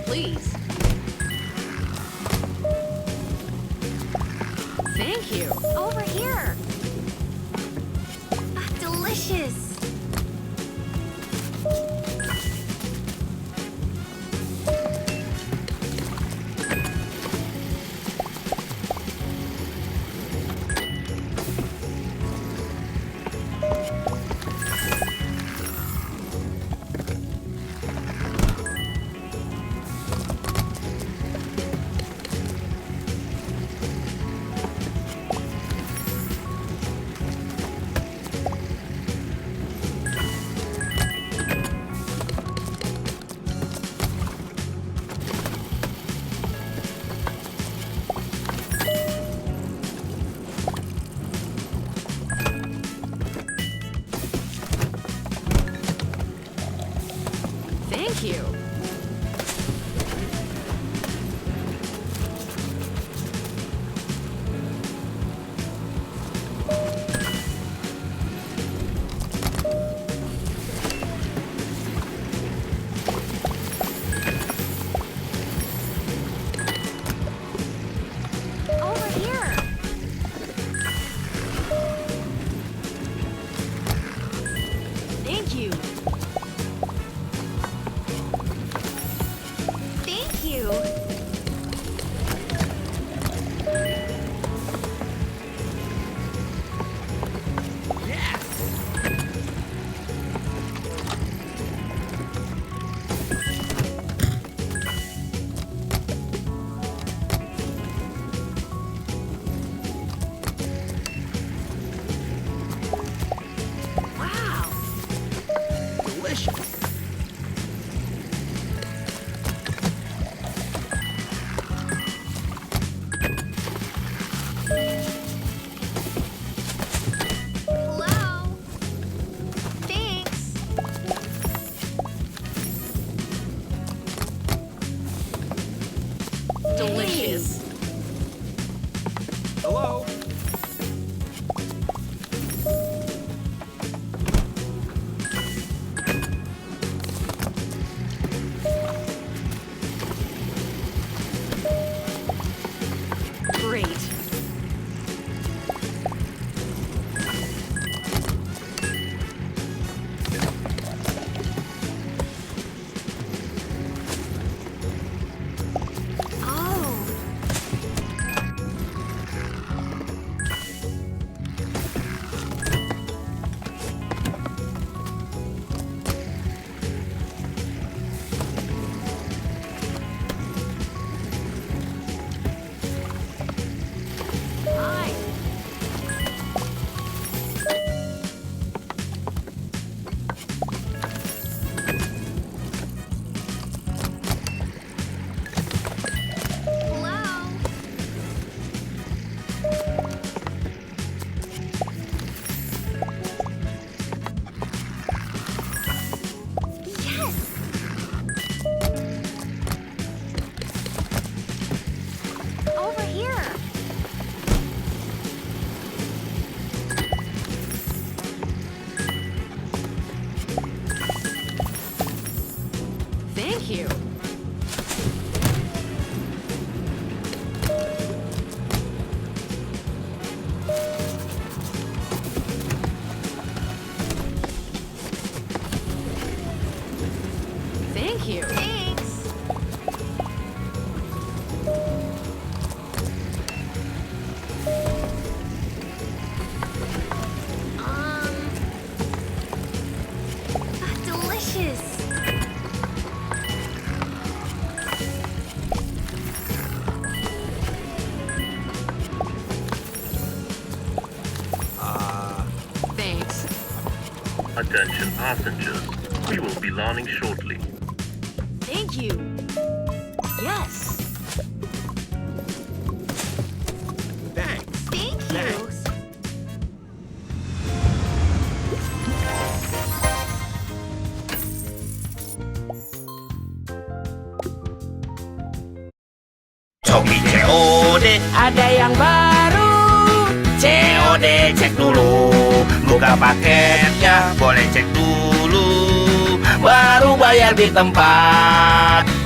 please. Thank you. Over here. Delicious. Thank you. Over here. Thank you. Thank you. Wow. Delicious. Hello. Thanks. Delicious. Hello. Great. Oh. Hi. Hello. Yes. Over here. Thank you. Thank you. Thanks. Delicious. Thanks. Attention passengers, we will be landing shortly. Thank you. Yes. Thanks. Thank you. Thanks. Shopee COD ada yang baru. COD cek dulu, buka paketnya boleh cek dulu, baru bayar di tempat.